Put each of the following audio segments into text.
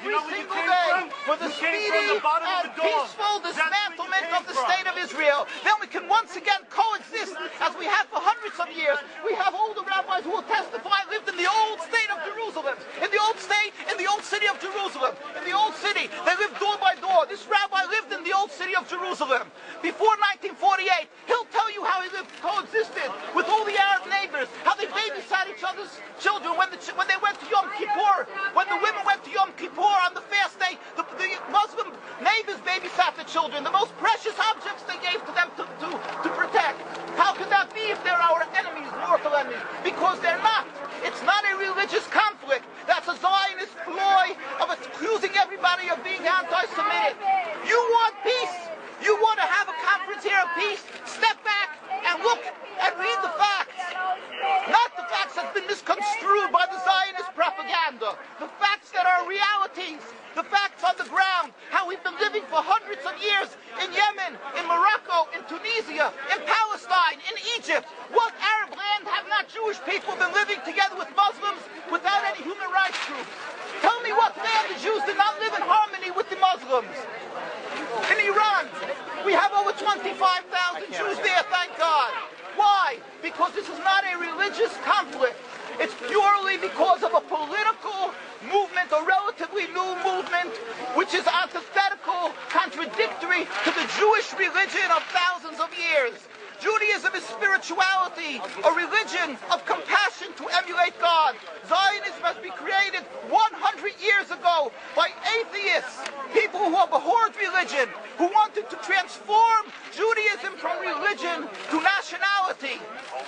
every single day for the speedy and peaceful dismantlement of the state of Israel. Then we can once again coexist as we have for hundreds of years. We have older rabbis who will testify lived in the old state of Jerusalem, in the old state, in the old city of Jerusalem, in the old city. They lived door by door. This rabbi lived in the old city of Jerusalem. Before 1948, he'll tell you how he lived, coexisted with all the Arab neighbors, how they babysat each other's children when they went to Yom Kippur, when the women went to Yom Kippur on the fast day, the Muslim neighbors babysat the children, the most precious objects they gave to them to protect. How could that be if they're our enemies, mortal enemies? Because they're not. It's not a religious conflict. That's a Zionist ploy of accusing everybody of being anti-Semitic. You want peace? You want to have a conference here of peace? Step back and look and read the facts. Not the facts that have been misconstrued by the Zionist propaganda. The facts that are realities. The facts on the ground. How we've been living for hundreds of years in Yemen, in Morocco, in Tunisia, in Palestine, in Egypt. What Arab land have not Jewish people been living together with Muslims without any human rights groups? Tell me what land the Jews did not live in harmony with the Muslims. In Iran, we have over 25,000 Jews there, thank God. Why? Because this is not a religious conflict. It's purely because of a political movement, a relatively new movement, which is antithetical, contradictory to the Jewish religion of thousands of years. Judaism is spirituality, a religion of compassion to emulate God. Zionism has been created 100 years ago by atheists, people who abhorred religion, who wanted to transform Judaism from religion to nationality,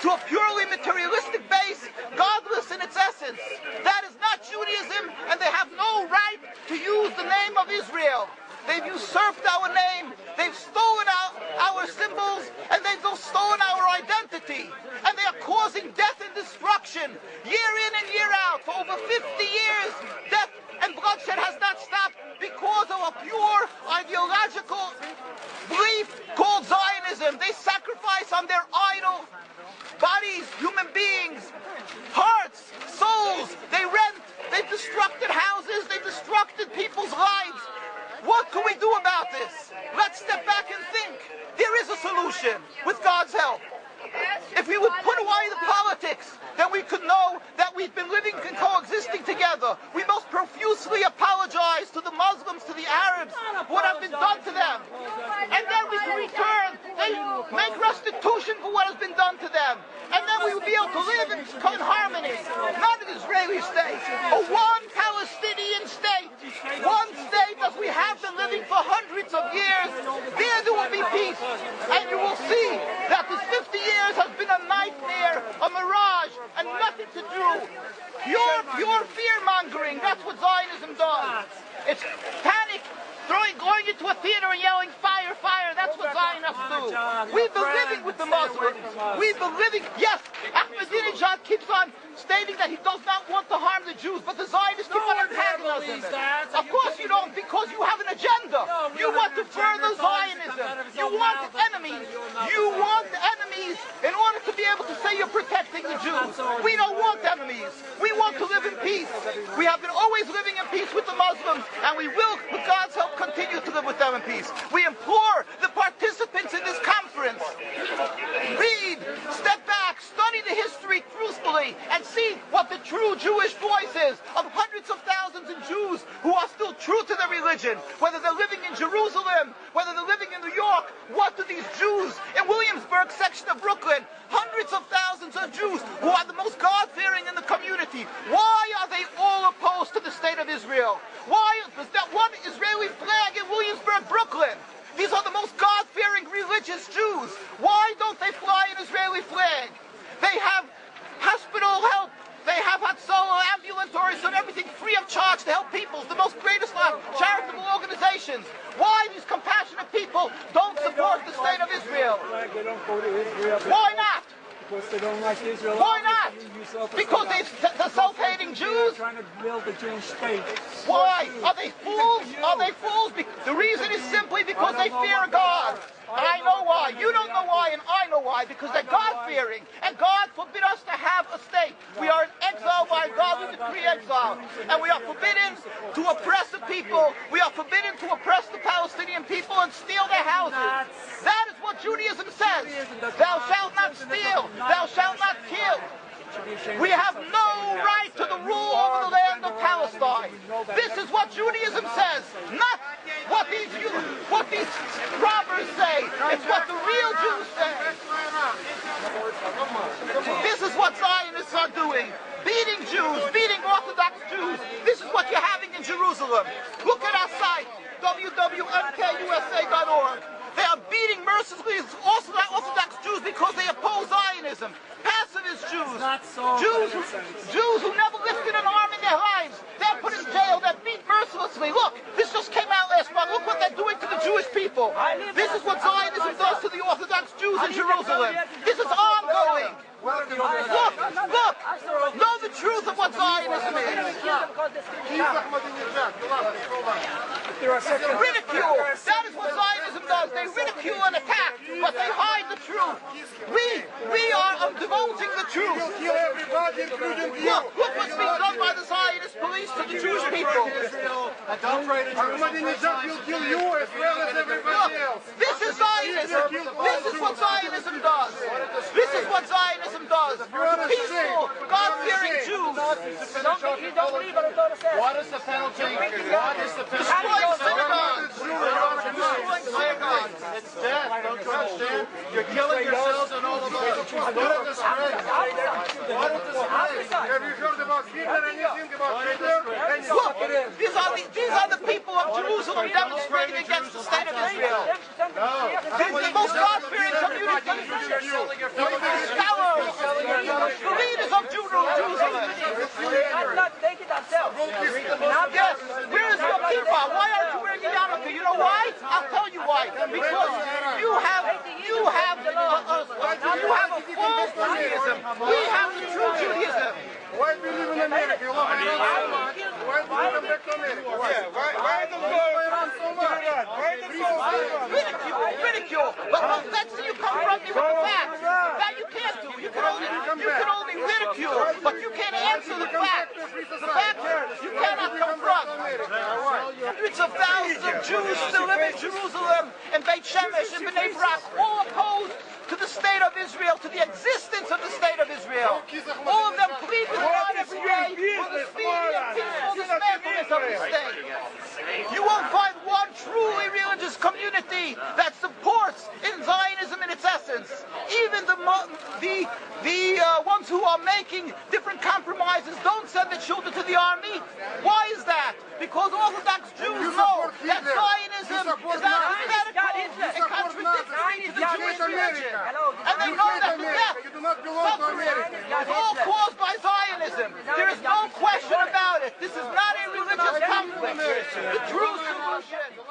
to a purely materialistic base, godless in its essence. That is not Judaism, and they have no right to use the name of Israel. They've usurped our name, they've stolen our symbols, and they've stolen our identity. And they are causing death and destruction, year in and year out. For over 50 years, death and bloodshed has not stopped because of a pure ideological belief called Zionism. They sacrifice on their idol bodies, human beings, hearts, souls. They rent, they've destructed houses, they've destructed people's lives. What can we do about this? Let's step back and think. There is a solution with God's help. If we would put away the politics, then we could know that we've been living and coexisting together. We most profusely apologize to the Muslims, to the Arabs, what has been done to them. And then we can return, they make restitution for what has been done to them. And then we will be able to live in harmony. Not an Israeli state, but one Palestinian state. One state as we have been living for hundreds of years. There will be peace. And you will see that this 50 years has been a nightmare, a mirage, and nothing to do. Pure fear-mongering, that's what Zionism does. It's panic, going into a theater and yelling, fire, fire, that's what Zionists do. We've been living with the Muslims. We've been living, yes, Ahmadinejad keeps on stating that he does not want to harm the Jews, but the Zionists keep on antagonizing him. Of course you don't, because you have an agenda. You want to further Zionism. You want enemies. You want enemies in order to be able to say you're protecting the Jews. We don't want enemies. We want to live in peace. We have been always living in peace with the Muslims, and we will, with God's help, continue to live with them in peace. We implore the participants in this conference, read, step back, study the history truthfully, and see what the true Jewish voice is of hundreds of thousands of Jews who are still true to their religion, whether they're living in Jerusalem, whether they're living in New York. What do these Jews in Williamsburg section of Brooklyn, hundreds of thousands of Jews who are the most God-fearing in the community, why are they all opposed to the state of Israel? Why is that one Israeli flag in Williamsburg, Brooklyn? These are the most God-fearing religious Jews. Why don't they fly an Israeli flag? They have hospital help. They have Hatzolah, ambulatories, and everything free of charge to help people. The most greatest charitable organizations. Why these compassionate people don't support the state of Israel? They don't go to Israel. Why not? Because they don't like Israel. Why not? Because they're self-hating Jews? They're trying to build a Jewish state. Why? Are they fools? Are they fools? The reason is simply because they fear God. I know why. You don't know why, and I know why, because they're God-fearing, and God forbid us to have a state. We are in exile by God. We decree exile, and we are forbidden to oppress the people. We are forbidden to oppress the Palestinian people and steal their houses. That is what Judaism says. Thou shalt not steal. Thou shalt not kill. We have no right to the rule over the land of Palestine. This is what Judaism says, not what these robbers say. It's what the real Jews say. This is what Zionists are doing. Beating Jews, beating Orthodox Jews. This is what you're having in Jerusalem. Look at our site, www.mkusa.org. They are beating mercilessly Orthodox Jews because they oppose Zionism. Pacifist Jews. Jews who never lifted an arm in their lives. They're put in jail. They're beat mercilessly. Look, this just came out last month. Look what they're doing to the Jewish people. This is what Zionism does to the Orthodox Jews in Jerusalem. This is ongoing. Look, know the truth of what Zionism is. Ridicule. That is what Zionism does. They ridicule and attack, but they hide the truth. We are divulging the truth. Look what's being done by the Zionist police to the Jewish people. Ahmadinejad will kill you as well as everybody else. This is Zionism. This is what Zionism does. This is what Zionism does. Peaceful, God-fearing Jews. What is the penalty? What is the penalty? Destroying synagogues. Destroying synagogues. It's death. Don't you understand? You're killing yourselves and all of us. What a disgrace. What a disgrace. Have you heard about Hitler? Anything about Hitler? Look, these are the people of Jerusalem demonstrating against the state of Israel. This is the most God-fearing community. Scholars, the leaders of Jerusalem. Yes, where is your kippah? Why aren't you wearing your yarmulke? You know why? I'll tell you why. Because you have a false Judaism. We have the true Judaism. Why do you live in America? You love Iran so much. Why do you come back to America? Why do you love Iran so much? Ridicule. But let's see you confront me with the facts. That you can't do. You can only ridicule, but you can't answer the facts. The facts you cannot confront. Hundreds of thousands of Jews still live in Jerusalem and Beit Shemesh and Bnei Brak, all opposed to the state of Israel, to the existence of the state of Israel. All of them plead with God every day for the speedy and peaceful dismantlement of the state. You won't find one truly religious community that supports in Zionism in its essence. Even the ones who are making different compromises don't send their children to the army. Why is that? Because Orthodox Jews know that Zionism is antithetical and contradictory to the Jewish religion. And they know that the death, suffering, is all caused by Zionism. There is no question about it. This is not a religious conflict. The true solution